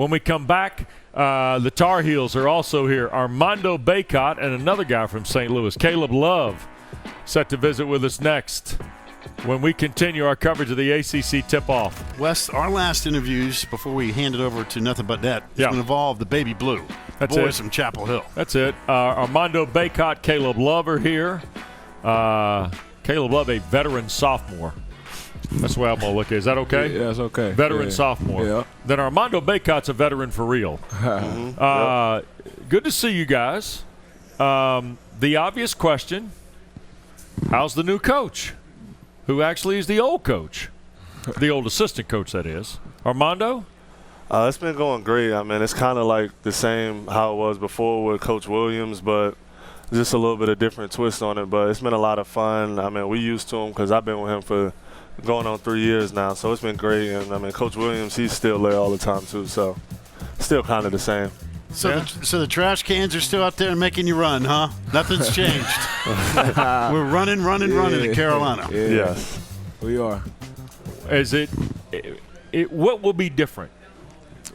When we come back, the Tar Heels are also here. Armando Bacot and another guy from St. Louis, Caleb Love, set to visit with us next when we continue our coverage of the ACC tip-off. Wes, our last interviews before we hand it over to Nothing But Net is going to involve the Baby Blue. That's boys it. from Chapel Hill. That's it. Armando Bacot, Caleb Love are here. Caleb Love, a veteran sophomore. That's the way I'm going to look at it. Is that okay? Yeah, that's okay. Veteran sophomore. Yeah. Then Armando Bacot's a veteran for real. Good to see you guys. The obvious question, how's the new coach? Who actually is the old coach? The old assistant coach, that is. Armando? It's been going great. I mean, it's kind of like the same how it was before with Coach Williams, but just a little bit of different twist on it. But it's been a lot of fun. I mean, we used to him because I've been with him for going on 3 years now, so it's been great. And, I mean, Coach Williams, he's still there all the time too, so still kind of the same. So, so the trash cans are still out there and making you run, huh? Nothing's changed. We're running at Carolina. Yeah. Yes. We are. Is it what will be different?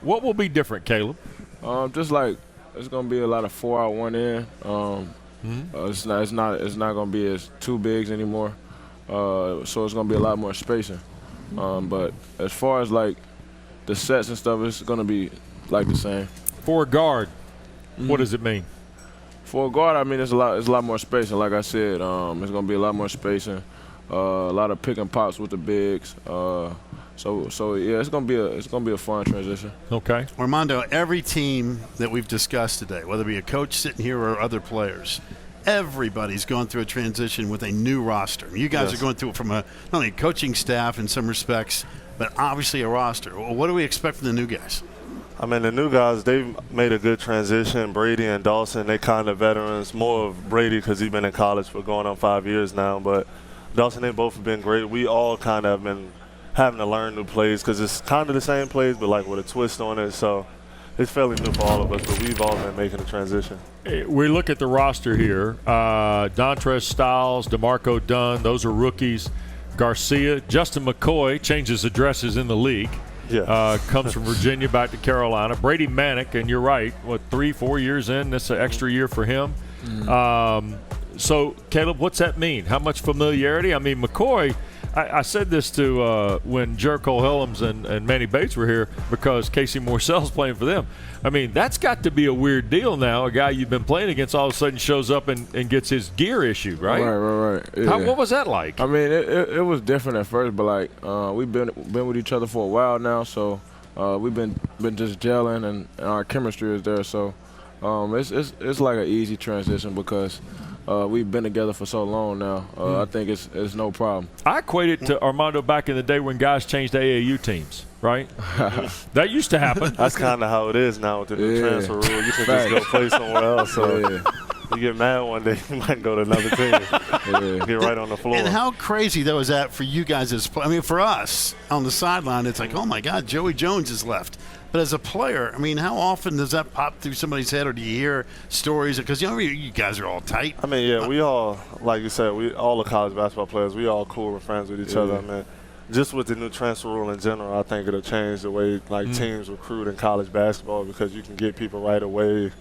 What will be different, Caleb? Just like it's gonna be a lot of 4 out, 1 in. It's not gonna be as 2 bigs anymore. So it's gonna be a lot more spacing. But as far as like the sets and stuff, it's gonna be like the same. For a guard, what does it mean? For a guard, I mean it's a lot more spacing. Like I said, it's gonna be a lot more spacing. A lot of pick and pops with the bigs. So yeah, it's gonna be a fun transition. Okay. Armando, every team that we've discussed today, whether it be a coach sitting here or other players, everybody's going through a transition with a new roster. You guys are going through it from not only a coaching staff in some respects, but obviously a roster. Well, what do we expect from the new guys? I mean, the new guys, they've made a good transition. Brady and Dawson, they kind of veterans. More of Brady because he's been in college for going on 5 years now. But Dawson, they both have been great. We all kind of have been having to learn new plays because it's kind of the same plays, but like with a twist on it. So it's fairly new for all of us, but we've all been making a transition. We look at the roster here. Dontrez Styles, DeMarco Dunn, those are rookies. Garcia, Justin McCoy changes addresses in the league. Yeah. Comes from Virginia back to Carolina. Brady Manick, and you're right, 3-4 years in, that's an extra year for him. So, Caleb, what's that mean? How much familiarity? I mean, McCoy, I said this to when Jericho Helms and Manny Bates were here because Casey Morcell's playing for them. I mean, that's got to be a weird deal now. A guy you've been playing against all of a sudden shows up and gets his gear issued, right? Right. Yeah. What was that like? I mean, it was different at first, but like we've been with each other for a while now, so we've been just gelling and our chemistry is there. So it's like an easy transition because we've been together for so long now. I think it's no problem. I equate it to Armando back in the day when guys changed AAU teams, right? That used to happen. That's kind of how it is now with the new transfer rule. You can just go play somewhere else. So you get mad one day, you might go to another team. Get right on the floor. And how crazy, though, is that for you guys as – I mean, for us on the sideline, it's like, oh, my God, Joey Jones is left. But as a player, I mean, how often does that pop through somebody's head, or do you hear stories? Because you guys are all tight. I mean, yeah, we all, like you said, all the college basketball players, we all cool, we're friends with each other. I mean, just with the new transfer rule in general, I think it'll change the way teams recruit in college basketball because you can get people right away,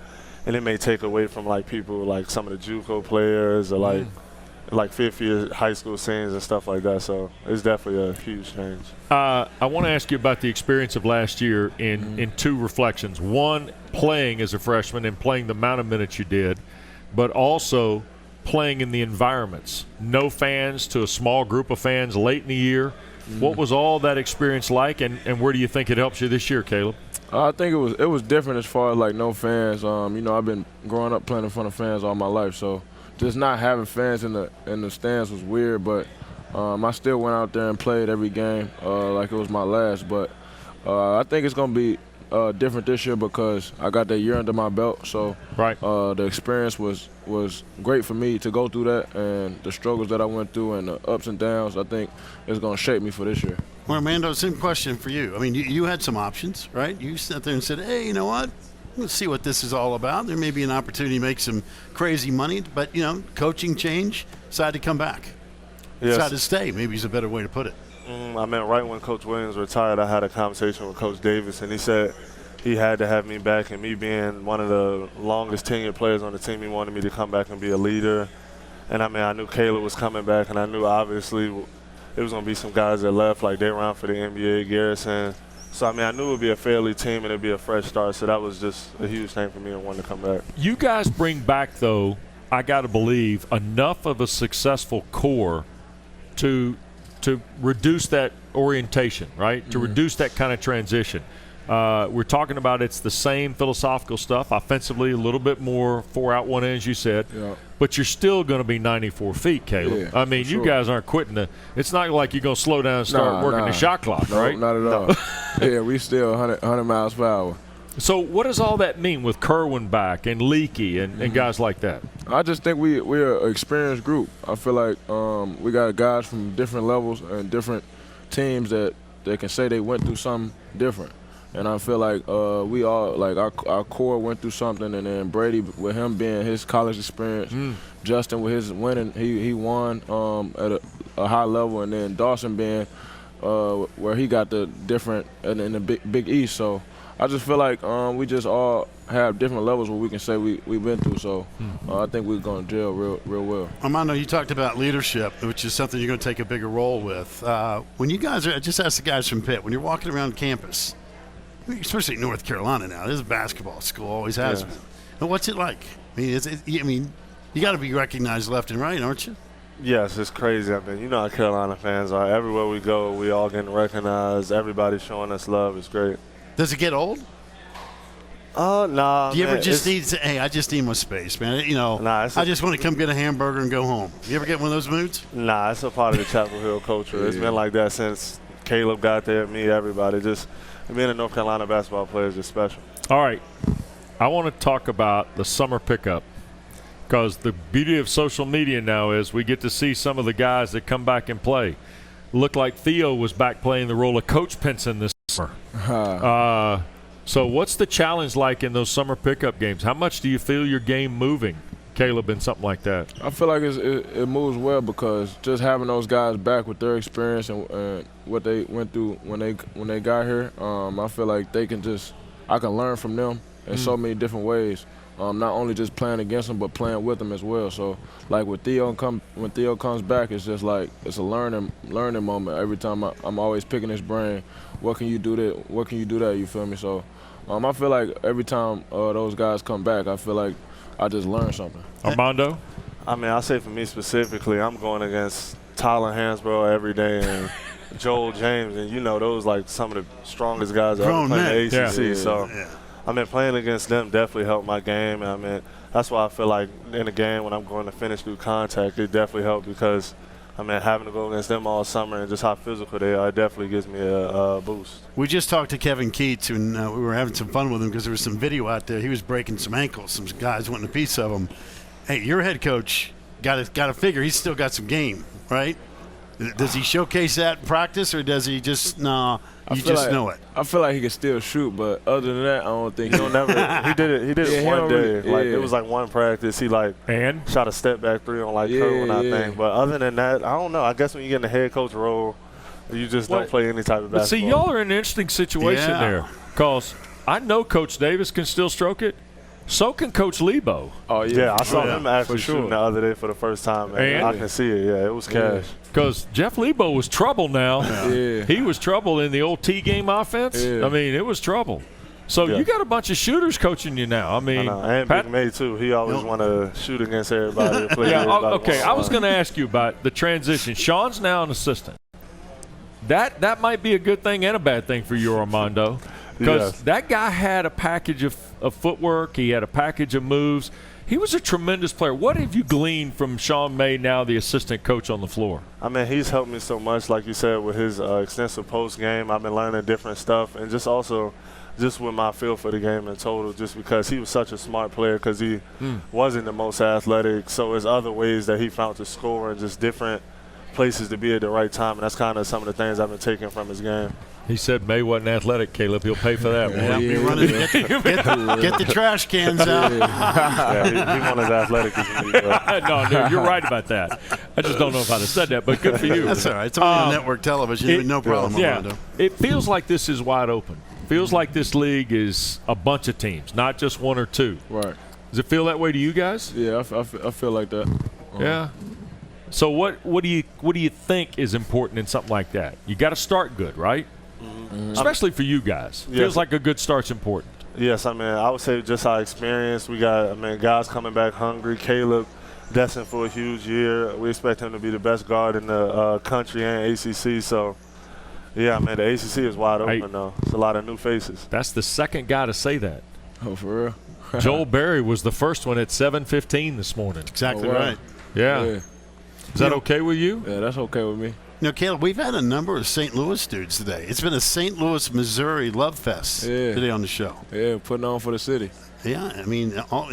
and it may take away from people like some of the JUCO players or like fifth-year high school seniors and stuff like that. So it's definitely a huge change. I want to ask you about the experience of last year in 2 reflections. One, playing as a freshman and playing the amount of minutes you did, but also playing in the environments. No fans to a small group of fans late in the year. What was all that experience like, and where do you think it helps you this year, Caleb? I think it was different as far as like no fans. I've been growing up playing in front of fans all my life, so just not having fans in the stands was weird, but I still went out there and played every game like it was my last. But I think it's going to be different this year because I got that year under my belt. So the experience was great for me to go through that, and the struggles that I went through and the ups and downs, I think it's going to shape me for this year. Well, Armando, same question for you. I mean, you had some options, right? You sat there and said, hey, you know what? Let's see what this is all about. There may be an opportunity to make some crazy money, but, coaching change, decided to come back. Yes. Decided to stay, maybe is a better way to put it. I mean, right when Coach Williams retired, I had a conversation with Coach Davis, and he said he had to have me back, and me being one of the longest tenured players on the team, he wanted me to come back and be a leader. And I mean, I knew Caleb was coming back, and I knew obviously it was going to be some guys that left, like they ran for the NBA, Garrison. So I mean, I knew it would be a fairly team and it'd be a fresh start. So that was just a huge thing for me and wanting to come back. You guys bring back, though, I got to believe, enough of a successful core to reduce that orientation, right? To reduce that kind of transition. We're talking about it's the same philosophical stuff. Offensively, a little bit more 4 out, 1 in, as you said. Yeah. But you're still going to be 94 feet, Caleb. Yeah, I mean, you sure. guys aren't quitting. It's not like you're going to slow down and start working the shot clock, no, right? Not at all. Yeah, we still 100 miles per hour. So what does all that mean with Kerwin back and Leakey and guys like that? I just think we're an experienced group. I feel like we got guys from different levels and different teams that can say they went through something different. And I feel like we all, like our core went through something, and then Brady, with him being his college experience, Justin with his winning, he won at a high level, and then Dawson being where he got the different in the Big East. So I just feel like we just all have different levels where we can say we've been through. So I think we're going to gel real well. Armando, you talked about leadership, which is something you're going to take a bigger role with. When you guys are, just ask the guys from Pitt, when you're walking around campus, especially North Carolina now, this is a basketball school, always has been. And what's it like? I mean, you got to be recognized left and right, aren't you? Yes, it's crazy. I mean, you know how Carolina fans are. Everywhere we go, we all getting recognized. Everybody's showing us love. It's great. Does it get old? Nah. Do you ever just need to say, hey, I just need my space, man? You know, Nah, I just want to come get a hamburger and go home. You ever get one of those moods? Nah, it's a part of the Chapel Hill culture. It's been like that since Caleb got there, me, everybody. Just being a North Carolina basketball player is just special. All right. I want to talk about the summer pickup, because the beauty of social media now is we get to see some of the guys that come back and play. Looked like Theo was back playing the role of Coach Pinson this summer. So what's the challenge like in those summer pickup games? How much do you feel your game moving, Caleb, in something like that? I feel like it moves well, because just having those guys back with their experience and what they went through when they got here, I feel like I can learn from them in so many different ways. Not only just playing against them, but playing with them as well. So, like when Theo comes back, it's just like it's a learning moment. Every time I'm always picking his brain. What can you do that? What can you do that? You feel me? So, I feel like every time those guys come back, I feel like I just learned something. Armando? I mean, I'll say for me specifically, I'm going against Tyler Hansbrough every day and Joel James, and you know those like some of the strongest guys I've ever played in the ACC. Yeah. So. Yeah. I mean, playing against them definitely helped my game. I mean, that's why I feel like in a game when I'm going to finish through contact, it definitely helped, because, I mean, having to go against them all summer and just how physical they are, it definitely gives me a boost. We just talked to Kevin Keats, and we were having some fun with him because there was some video out there. He was breaking some ankles. Some guys wanting a piece of him. Hey, your head coach got to figure he's still got some game, right? Does he showcase that in practice, or does he just know it? I feel like he can still shoot, but other than that, I don't think He did it one day. It was like one practice. He shot a step back 3 on Kerwin, I think. But other than that, I don't know. I guess when you get in the head coach role, you just don't play any type of basketball. But see, y'all are in an interesting situation there, because I know Coach Davis can still stroke it. So can Coach Lebo. Oh, yeah. I saw him actually shooting the other day for the first time. And I can see it. Yeah, it was cash. Because Jeff Lebo was trouble now. Yeah. He was trouble in the old T-game offense. Yeah. I mean, it was trouble. So you got a bunch of shooters coaching you now. I mean, and Big May, too. He always want to shoot against everybody. Okay, I was going to ask you about the transition. Sean's now an assistant. That might be a good thing and a bad thing for you, Armando. Because that guy had a package of footwork. He had a package of moves. He was a tremendous player. What have you gleaned from Sean May, now the assistant coach on the floor? I mean, he's helped me so much, like you said, with his extensive post game. I've been learning different stuff, and just with my feel for the game in total, just because he was such a smart player, because he wasn't the most athletic. So there's other ways that he found to score, and just different places to be at the right time, and that's kind of some of the things I've been taking from his game. He said May wasn't athletic, Caleb. He'll pay for that one. Get the trash cans out. He wasn't as athletic as me. No, you're right about that. I just don't know if I'd have said that, but good for you. That's all right. It's only on network television. No problem, Armando. It feels like this is wide open. Feels like this league is a bunch of teams, not just one or two. Right. Does it feel that way to you guys? Yeah, I feel like that. Yeah. So what do you think is important in something like that? You got to start good, right? Especially for you guys. Yes. Feels like a good start's important. Yes, I would say just our experience. We got, guys coming back hungry. Caleb destined for a huge year. We expect him to be the best guard in the country and ACC. So, yeah, the ACC is wide open now. It's a lot of new faces. That's the second guy to say that. Oh, for real? Joel Berry was the first one at 7:15 this morning. Exactly wow. right. Yeah. Yeah. Is that okay with you? Yeah, that's okay with me. Caleb, we've had a number of St. Louis dudes today. It's been a St. Louis, Missouri love fest today on the show. Yeah, putting on for the city. Yeah,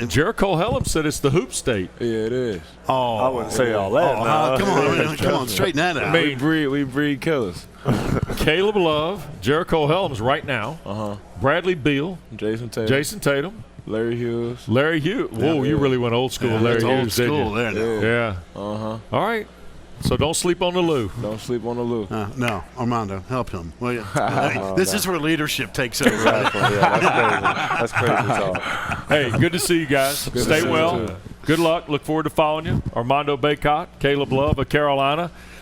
Jericho Hellum said it's the hoop state. Yeah, it is. Oh, I wouldn't say all that. Come on, straighten that out. We breed killers. Caleb Love, Jericho Hellum's right now. Bradley Beal, Jason Tatum, Larry Hughes. Whoa, Yeah. you really went old school, Larry that's old Hughes, didn't school you? there. Yeah. All right. So don't sleep on the Lou. Don't sleep on the Lou. No, Armando, help him. Will you? This is where leadership takes over. Exactly. Yeah, that's crazy talk. Hey, good to see you guys. Stay well. Good luck. Look forward to following you. Armando Bacot, Caleb Love of Carolina.